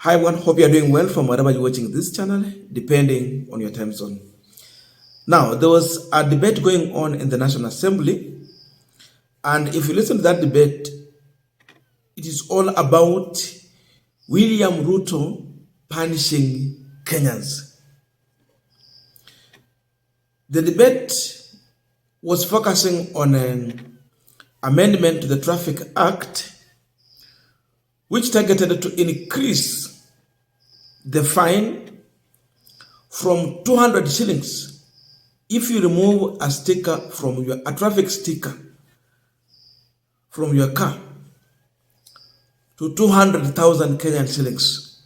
Hi everyone, hope you are doing well from wherever you're watching this channel, depending on your time zone. Now, there was a debate going on in the National Assembly, and if you listen to that debate, it is all about William Ruto punishing Kenyans. The debate was focusing on an amendment to the Traffic Act, which targeted to increase the fine from 200 shillings if you remove a sticker from a traffic sticker from your car to 200,000 Kenyan shillings.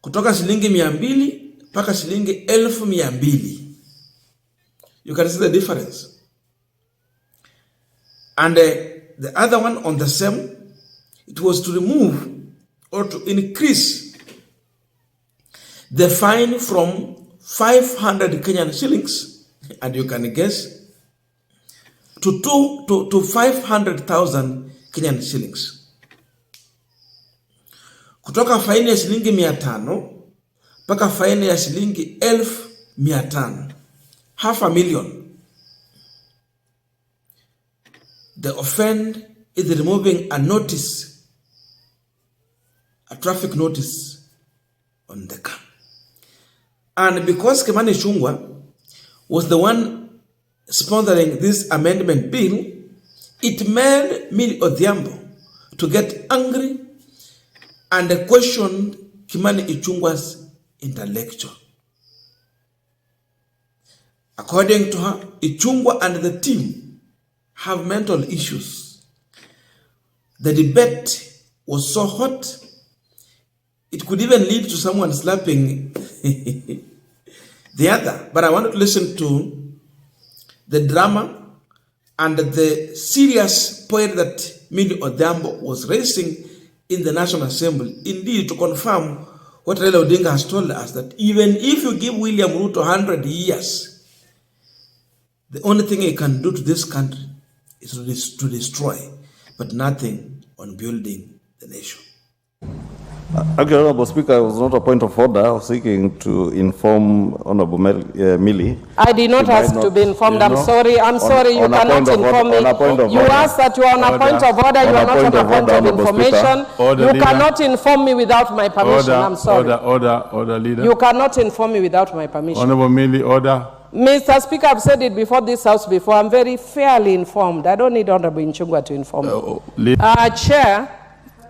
Kutoka shilingi 200 mpaka shilingi 1,200. You can see the difference. And the other one on the same, it was to remove or to increase the fine from 500 Kenyan shillings, and you can guess, to 500,000 Kenyan shillings. Kutoka faini ya shilingi 500 mpaka faini ya shilingi 1,500, 500,000. The offense is removing a notice, a traffic notice on the car. And because Kimani Ichung'Wah was the one sponsoring this amendment bill, it made Millie Odhiambo to get angry and question Kimani Ichung'Wah's intellectual. According to her, Ichung'Wah and the team have mental issues. The debate was so hot, it could even lead to someone slapping the other. But I want to listen to the drama and the serious point that Millie Odhiambo was raising in the National Assembly, indeed to confirm what Raila Odinga has told us, that even if you give William Ruto 100 years, the only thing he can do to this country is to destroy, but nothing on building the nation. Actually, Honorable Speaker, it was not a point of order. I was seeking to inform Honorable Millie. I did not ask to be informed. I'm sorry. I'm sorry. You cannot inform me. You asked that you are on a point of order. You are not on a point of information. You cannot inform me without my permission. I'm sorry. Order, leader. You cannot inform me without my permission. Honorable Millie, order. Mr. Speaker, I've said it before this house before. I'm very fairly informed. I don't need Honorable Ichung'Wah to inform me. Chair,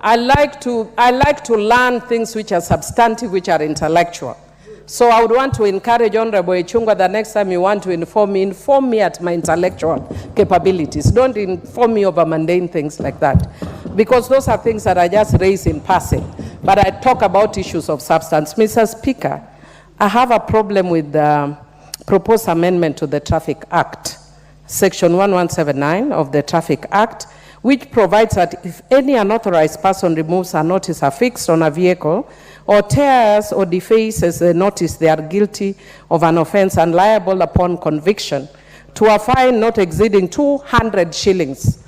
I like to learn things which are substantive, which are intellectual. So I would want to encourage Honorable Ichung'Wah, the next time you want to inform me at my intellectual capabilities. Don't inform me over mundane things like that, because those are things that I just raise in passing. But I talk about issues of substance. Mr. Speaker, I have a problem with the proposed amendment to the Traffic Act, Section 1179 of the Traffic Act, which provides that if any unauthorized person removes a notice affixed on a vehicle or tears or defaces the notice, they are guilty of an offense and liable upon conviction to a fine not exceeding 200 shillings.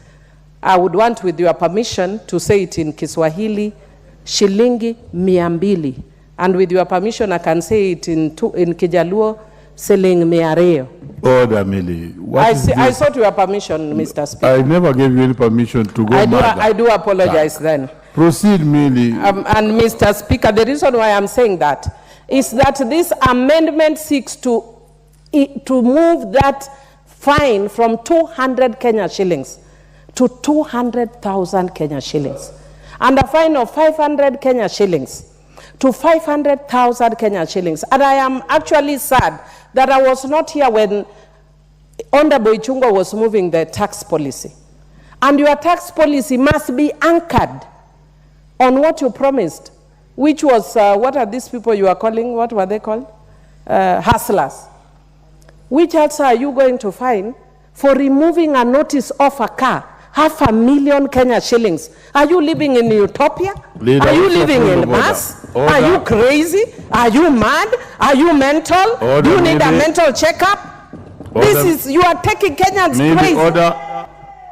I would want, with your permission, to say it in Kiswahili, shilingi 200. And with your permission, I can say it in Kijaluo, Seling Meareo. Order, Millie. I sought your permission, Mr. Speaker. I never gave you any permission to go I do apologize then. Proceed, Millie. And Mr. Speaker, the reason why I'm saying that is that this amendment seeks to move that fine from 200 Kenya shillings to 200,000 Kenya shillings. And a fine of 500 Kenya shillings to 500,000 Kenya shillings. And I am actually sad that I was not here when Honorable Ichung'Wah was moving the tax policy. And your tax policy must be anchored on what you promised, which was, what are these people you are calling, what were they called? Hustlers. Which else are you going to fine for removing a notice off a car? 500,000 Kenya shillings. Are you living in utopia? Leader, are you living in Mars? Are you crazy? Are you mad? Are you mental? Do you need a mental checkup? You are taking Kenyans crazy.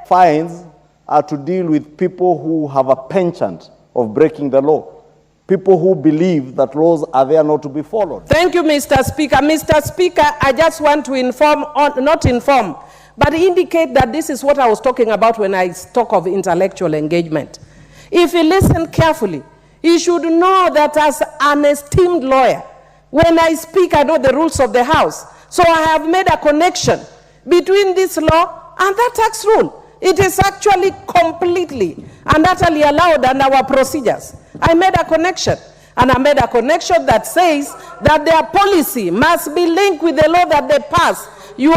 Fines are to deal with people who have a penchant of breaking the law. people who believe that laws are there not to be followed. Thank you, Mr. Speaker. Mr. Speaker, I just want to not inform, but indicate that this is what I was talking about when I talk of intellectual engagement. If you listen carefully, you should know that as an esteemed lawyer, when I speak, I know the rules of the House. So I have made a connection between this law and that tax rule. It is actually completely and utterly allowed under our procedures. I made a connection. And I made a connection that says that their policy must be linked with the law that they pass. Your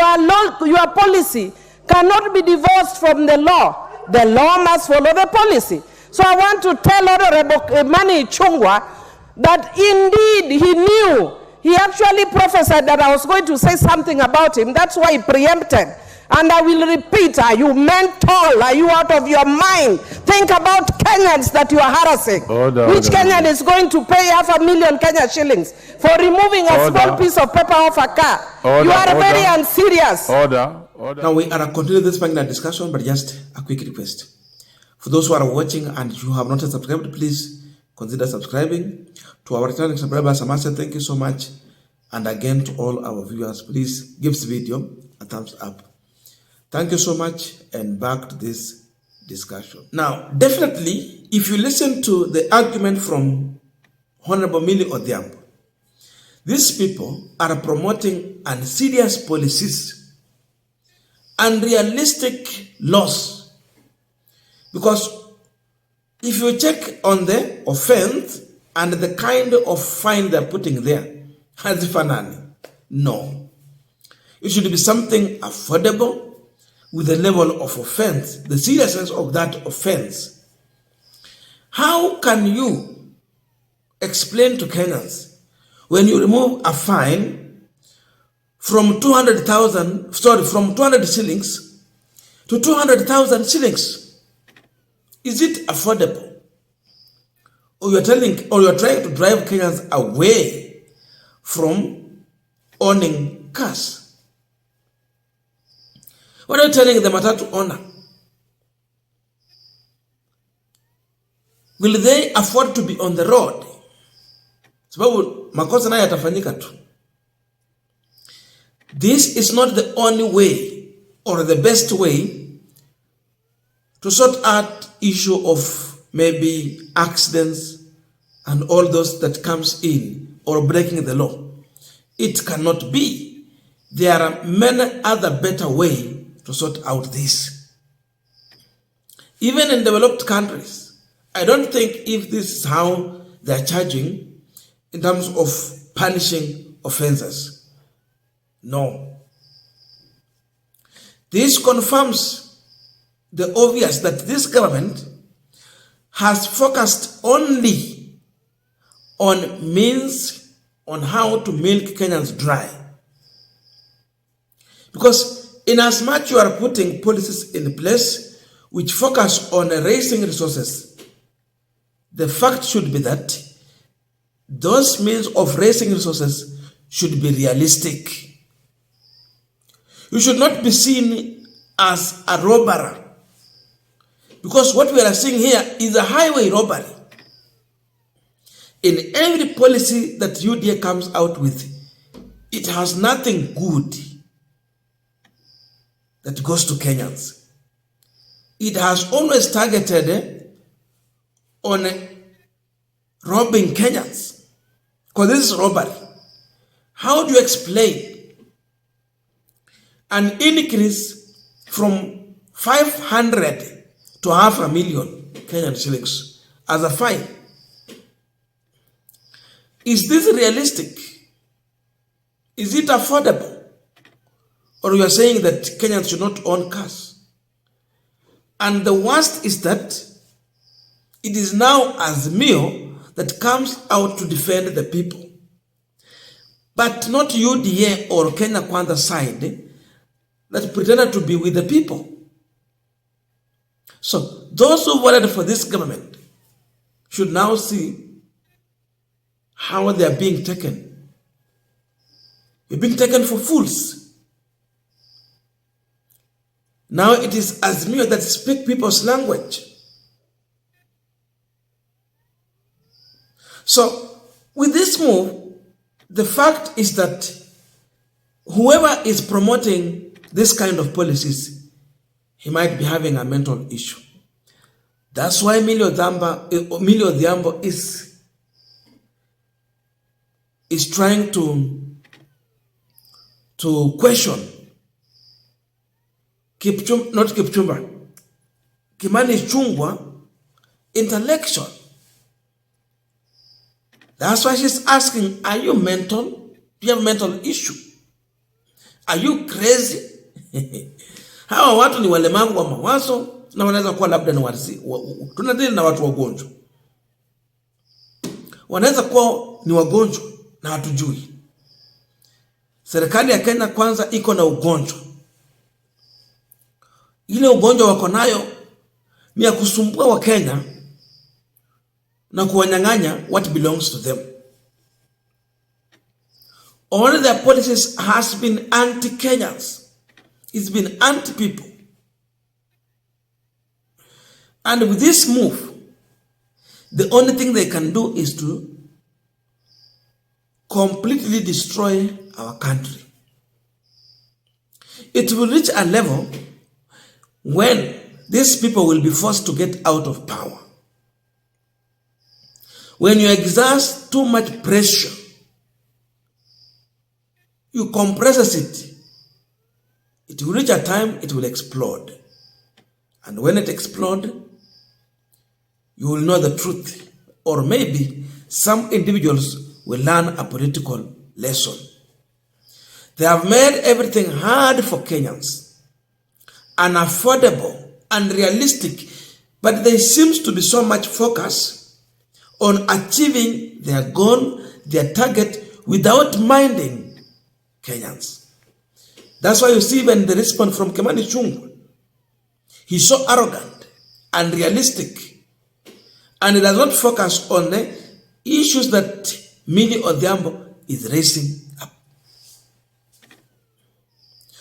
policy cannot be divorced from the law. The law must follow the policy. So I want to tell Honorable Kimani Ichung'Wah that indeed he knew. He actually prophesied that I was going to say something about him. That's why he preempted. And I will repeat, are you mental? Are you out of your mind? Think about Kenyans that you are harassing. Which Kenyan is going to pay 500,000 Kenya shillings for removing a small piece of paper off a car? You are very unserious. Now we are continuing this panel discussion, but just a quick request. For those who are watching and you have not subscribed, please consider subscribing. To our returning subscribers, I must say thank you so much. And again, to all our viewers, please give this video a thumbs up. Thank you so much, and back to this discussion. Now, definitely, if you listen to the argument from Honorable Millie Odhiambo, these people are promoting unserious policies, unrealistic laws. Because if you check on the offense and the kind of fine they're putting there, hazifanani, no. It should be something affordable with the level of offense, the seriousness of that offense. How can you explain to Kenyans when you remove a fine from 200 shillings to 200,000 shillings? Is it affordable? Or you're trying to drive Kenyans away from owning cars? What are you telling them to honor? Will they afford to be on the road? Sababu makosa nayo yatafanyika tu. This is not the only way or the best way to sort out issue of maybe accidents and all those that comes in or breaking the law. It cannot be. There are many other better ways to sort out this. Even in developed countries, I don't think if this is how they're charging in terms of punishing offenders. No. This confirms the obvious that this government has focused only on means on how to milk Kenyans dry. Because in as much you are putting policies in place which focus on raising resources, the fact should be that those means of raising resources should be realistic. You should not be seen as a robber, because what we are seeing here is a highway robbery. In every policy that UDA comes out with, it has nothing good that goes to Kenyans. It has always targeted on robbing Kenyans, because this is robbery. How do you explain an increase from 500 to 500,000 Kenyan shillings as a fine? Is this realistic? Is it affordable? Or you are saying that Kenyans should not own cars? And the worst is that it is now Azimio that comes out to defend the people, but not UDA or Kenya Kwanza side that pretended to be with the people. So those who voted for this government should now see how they are being taken. You're being taken for fools. Now it is Azimio that speak people's language. So with this move, the fact is that whoever is promoting this kind of policies, he might be having a mental issue. That's why Millie Odhiambo is trying to question Kimani Ichung'Wah intellectual. That's why she's asking, are you mental? Do you have a mental issue? Are you crazy? Hawa watu ni walemavu wa mawazo na wanaweza kuwa labda ni wazi. Tunadili na watu wagonjwa. Wanaweza kuwa ni wagonjwa na hatujui. Serikali ya Kenya kwanza iko na ugonjwa. Ile ugonjwa wako nayo ni ya kusumbua wa Kenya na kuwanyang'anya what belongs to them. All their policies has been anti-Kenyans. It's been anti-people. And with this move, the only thing they can do is to completely destroy our country. It will reach a level when these people will be forced to get out of power. When you exert too much pressure, you compress it, it will reach a time it will explode. And when it explodes, you will know the truth. Or maybe some individuals will learn a political lesson. They have made everything hard for Kenyans, unaffordable, unrealistic, but there seems to be so much focus on achieving their goal, their target, without minding Kenyans. That's why you see even the response from Kimani Ichung'Wah. He's so arrogant, unrealistic, and he does not focus on the issues that Millie Odhiambo is raising up.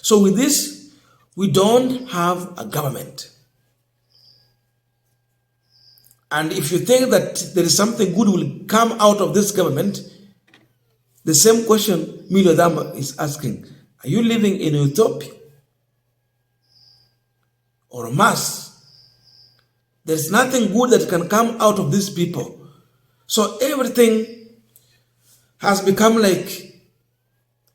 So with this, we don't have a government. And if you think that there is something good will come out of this government, the same question Millie Odhiambo is asking, are you living in utopia or Mars? There is nothing good that can come out of these people. So everything has become like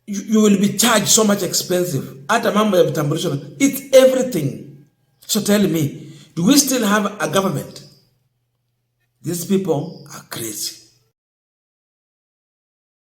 you will be charged so much expensive. Hata mambo ya vitambulisho, it's everything. So tell me, do we still have a government? These people are crazy.